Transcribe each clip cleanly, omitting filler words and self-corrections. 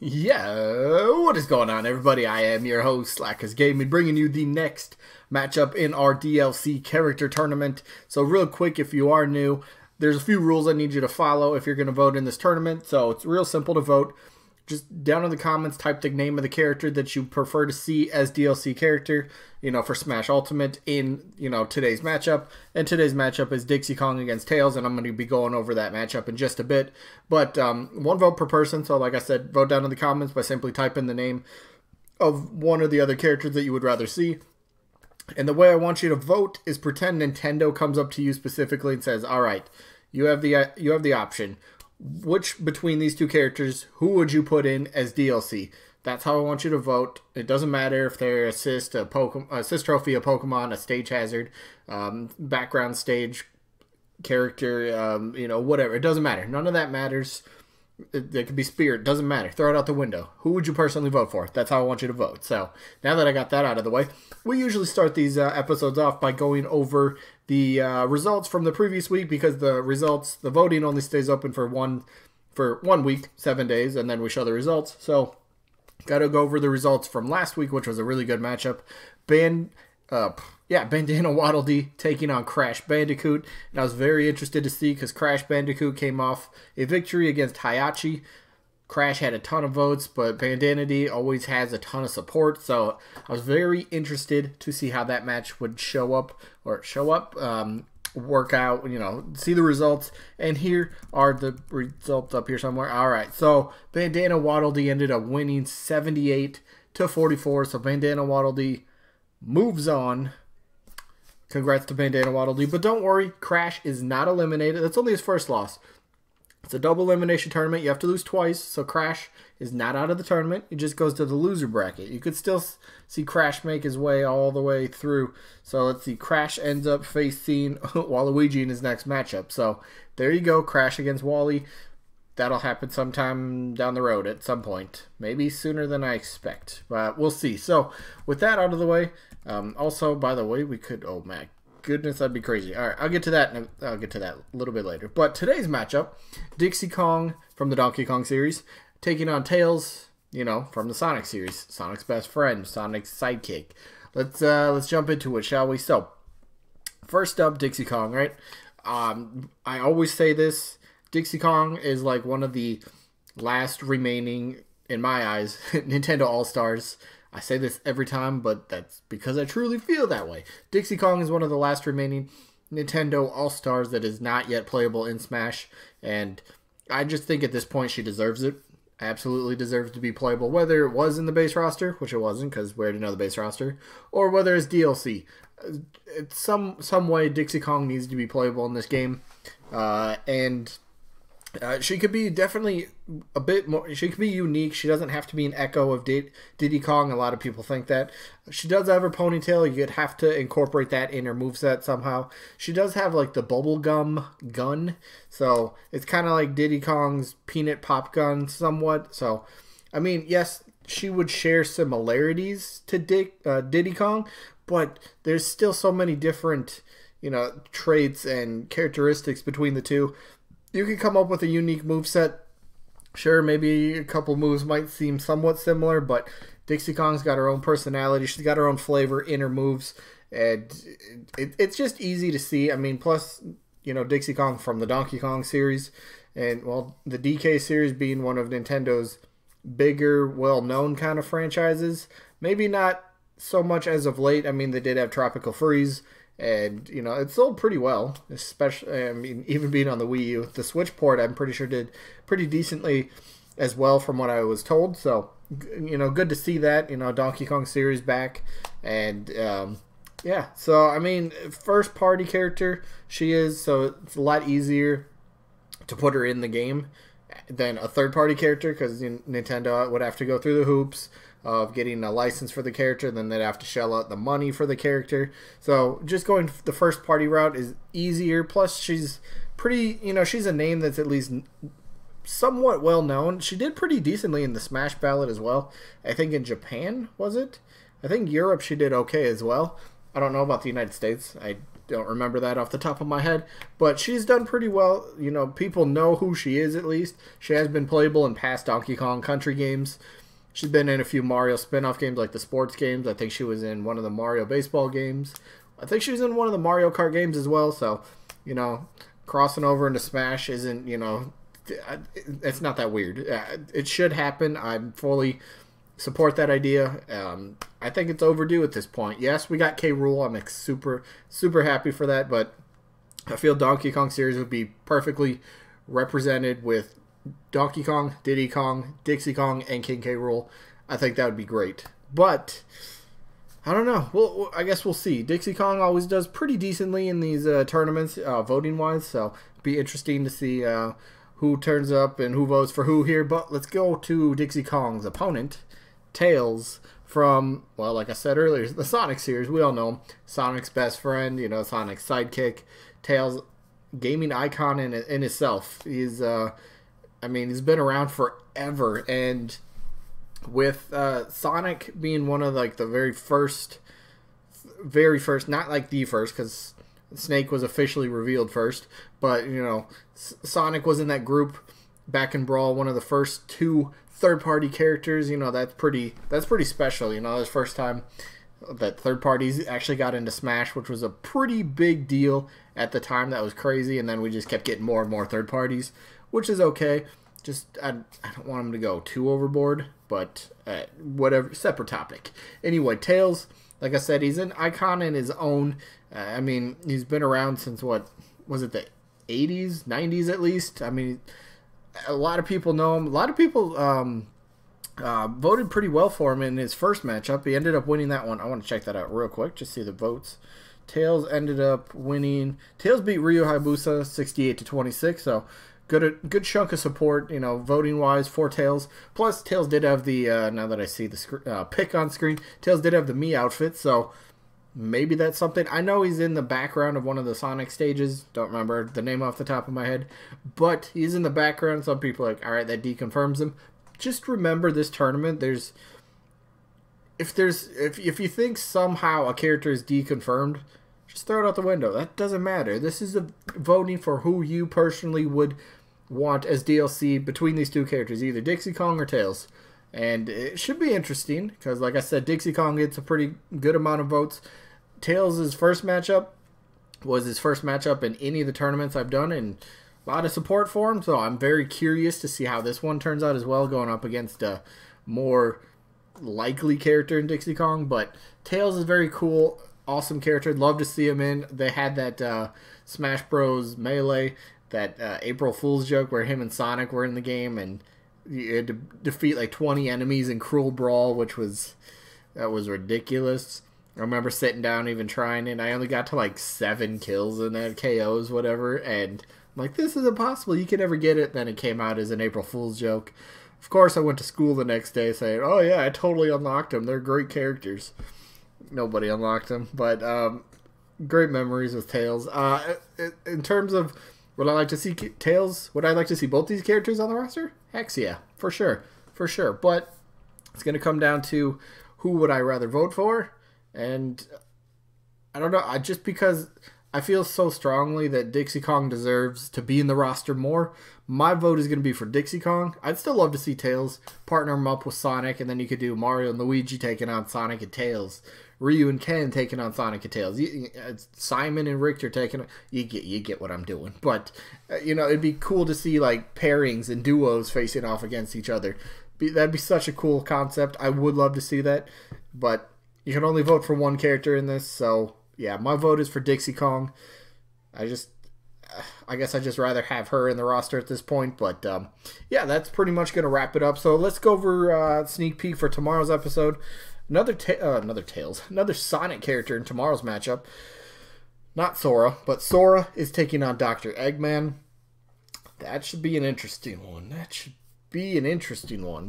Yeah, what is going on, everybody? I am your host, Slackerz Gaming, bringing you the next matchup in our DLC character tournament. So real quick, if you are new, there's a few rules I need you to follow if you're going to vote in this tournament. So it's real simple to vote. Just down in the comments, type the name of the character that you prefer to see as DLC character, for Smash Ultimate in, today's matchup. And today's matchup is Dixie Kong against Tails, and I'm going to be going over that matchup in just a bit. But one vote per person, so like I said, vote down in the comments by simply typing the name of one or the other characters that you would rather see. And the way I want you to vote is pretend Nintendo comes up to you specifically and says, all right, you have the option. Which between these two characters, who would you put in as DLC? That's how I want you to vote. It doesn't matter if they're assist trophy, a Pokemon, a stage hazard, background stage character, whatever. It doesn't matter. None of that matters. They could be spirit. Doesn't matter. Throw it out the window. Who would you personally vote for? That's how I want you to vote. So now that I got that out of the way, we usually start these episodes off by going over the results from the previous week, because the voting only stays open for one week, 7 days, and then we show the results. So got to go over the results from last week, which was a really good matchup. Bandana Waddle Dee taking on Crash Bandicoot. And I was very interested to see, because Crash Bandicoot came off a victory against Hayachi. Crash had a ton of votes, but Bandana Dee always has a ton of support. So I was very interested to see how that match would work out, see the results. And here are the results up here somewhere. All right, so Bandana Waddle Dee ended up winning 78-44. So Bandana Waddle Dee moves on. Congrats to Bandana Waddle Dee. But don't worry, Crash is not eliminated. That's only his first loss. It's a double elimination tournament. You have to lose twice, so Crash is not out of the tournament. It just goes to the loser bracket. You could still see Crash make his way all the way through. So let's see. Crash ends up facing Waluigi in his next matchup. So there you go. Crash against Wally. That'll happen sometime down the road at some point. Maybe sooner than I expect. But we'll see. So with that out of the way, also, by the way, we could... Oh, my goodness, that'd be crazy. All right, I'll get to that a little bit later. But today's matchup, Dixie Kong from the Donkey Kong series, taking on Tails, from the Sonic series. Sonic's best friend, Sonic's sidekick. Let's jump into it, shall we? So, first up, Dixie Kong, right? I always say this. Dixie Kong is like one of the last remaining, in my eyes, Nintendo All-Stars. I say this every time, but that's because I truly feel that way. Dixie Kong is one of the last remaining Nintendo All-Stars that is not yet playable in Smash, and I just think at this point she deserves it. Absolutely deserves to be playable, whether it was in the base roster, which it wasn't because we already know the base roster, or whether it's DLC. It's some way Dixie Kong needs to be playable in this game, and she could be definitely a bit more. She could be unique. She doesn't have to be an echo of Diddy Kong. A lot of people think that. She does have her ponytail. You'd have to incorporate that in her moveset somehow. She does have like the bubblegum gun. So it's kind of like Diddy Kong's peanut pop gun somewhat. So, I mean, yes, she would share similarities to Diddy Kong, but there's still so many different, traits and characteristics between the two. You can come up with a unique moveset. Sure, maybe a couple moves might seem somewhat similar, but Dixie Kong's got her own personality. She's got her own flavor in her moves, and it's just easy to see. I mean, plus, Dixie Kong from the Donkey Kong series, and, well, the DK series being one of Nintendo's bigger, well-known kind of franchises. Maybe not so much as of late. I mean, they did have Tropical Freeze, and, it sold pretty well, especially, I mean, even being on the Wii U. The Switch port, I'm pretty sure, did pretty decently as well from what I was told. So, good to see that, Donkey Kong series back. And, yeah. So, I mean, first party character she is, so it's a lot easier to put her in the game than a third party character, because Nintendo would have to go through the hoops of getting a license for the character, then they'd have to shell out the money for the character. So just going the first party route is easier. Plus she's pretty, she's a name that's at least somewhat well known. She did pretty decently in the Smash Ballot as well. I think in Japan, was it? I think Europe she did okay as well. I don't know about the United States. I don't remember that off the top of my head. But she's done pretty well. You know, people know who she is at least. She has been playable in past Donkey Kong Country games. She's been in a few Mario spin-off games like the sports games. I think she was in one of the Mario baseball games. I think she was in one of the Mario Kart games as well. So, you know, crossing over into Smash isn't, you know, it's not that weird. It should happen. I fully support that idea. I think it's overdue at this point. Yes, we got K. Rool. I'm super happy for that. But I feel Donkey Kong series would be perfectly represented with Donkey Kong, Diddy Kong, Dixie Kong, and King K. Rool. I think that would be great. But I don't know. Well, I guess we'll see. Dixie Kong always does pretty decently in these tournaments, voting-wise. So it'll be interesting to see who turns up and who votes for who here. But let's go to Dixie Kong's opponent, Tails, from, well, like I said earlier, the Sonic series. We all know him. Sonic's best friend, you know, Sonic's sidekick. Tails, gaming icon in itself. He's, I mean, he's been around forever, and with Sonic being one of like the very first, not like the first, because Snake was officially revealed first, but you know, Sonic was in that group back in Brawl, one of the first 2 third-party characters. You know, that's pretty special. You know, it was the first time that third parties actually got into Smash, which was a pretty big deal at the time. That was crazy, and then we just kept getting more and more third parties, which is okay. Just, I don't want him to go too overboard, but whatever, separate topic. Anyway, Tails, like I said, he's an icon in his own. I mean, he's been around since, what, was it the 80s, 90s at least? I mean, a lot of people know him. A lot of people voted pretty well for him in his first matchup. He ended up winning that one. I want to check that out real quick, just see the votes. Tails ended up winning. Tails beat Ryu Hayabusa 68-26, so good chunk of support, you know, voting wise for Tails. Plus, Tails did have the now that I see the pick on screen, Tails did have the Mii outfit, so maybe that's something. I know he's in the background of one of the Sonic stages. Don't remember the name off the top of my head, but he's in the background. Some people are like, all right, that deconfirms him. Just remember this tournament. If you think somehow a character is deconfirmed, just throw it out the window. That doesn't matter. This is the voting for who you personally would want as DLC between these 2 characters, either Dixie Kong or Tails. And it should be interesting, because like I said, Dixie Kong gets a pretty good amount of votes. Tails' first matchup was his first matchup in any of the tournaments I've done, and a lot of support for him, so I'm very curious to see how this one turns out as well, going up against a more likely character in Dixie Kong. But Tails is very cool. Awesome character. Love to see him in. They had that Smash Bros. Melee, that April Fool's joke where him and Sonic were in the game, and you had to defeat like 20 enemies in Cruel Brawl, which was ridiculous. I remember sitting down, even trying it. I only got to like 7 kills and that KOs, whatever, and I'm like, this is impossible. You can never get it. Then it came out as an April Fool's joke. Of course, I went to school the next day saying, oh yeah, I totally unlocked them. They're great characters. Nobody unlocked them, but great memories with Tails. In terms of would I like to see Tails, would I like to see both these characters on the roster? Heck yeah, for sure. But it's going to come down to who would I rather vote for, and I don't know. Just because I feel so strongly that Dixie Kong deserves to be in the roster more, my vote is going to be for Dixie Kong. I'd still love to see Tails partner him up with Sonic, and then you could do Mario and Luigi taking on Sonic and Tails, Ryu and Ken taking on Sonic and Tails, Simon and Richter taking on... You get what I'm doing. But, you know, it'd be cool to see, like, pairings and duos facing off against each other. That'd be such a cool concept. I would love to see that. But you can only vote for one character in this, so... Yeah, my vote is for Dixie Kong. I guess I'd just rather have her in the roster at this point. But, yeah, that's pretty much going to wrap it up. So let's go over sneak peek for tomorrow's episode. Another Sonic character in tomorrow's matchup. Not Sora, but Sora is taking on Dr. Eggman. That should be an interesting one.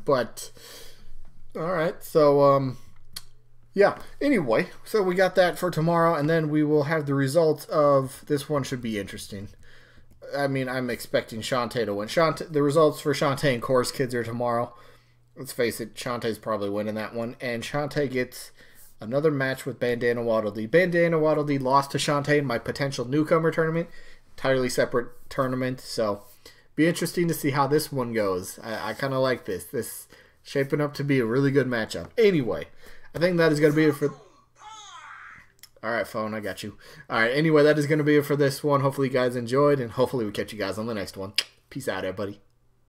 But, alright, so, yeah, anyway, so we got that for tomorrow, and then we will have the results of this one. Should be interesting. I mean, I'm expecting Shantae to win. The results for Shantae and Chorus Kids are tomorrow. Let's face it, Shantae's probably winning that one, and Shantae gets another match with Bandana Waddle Dee. Bandana Waddle Dee lost to Shantae in my potential newcomer tournament. Entirely separate tournament, so be interesting to see how this one goes. I kind of like this. This shaping up to be a really good matchup. Anyway, I think that is going to be it for... Alright, phone, I got you. Alright, anyway, that is going to be it for this one. Hopefully you guys enjoyed, and hopefully we catch you guys on the next one. Peace out, everybody.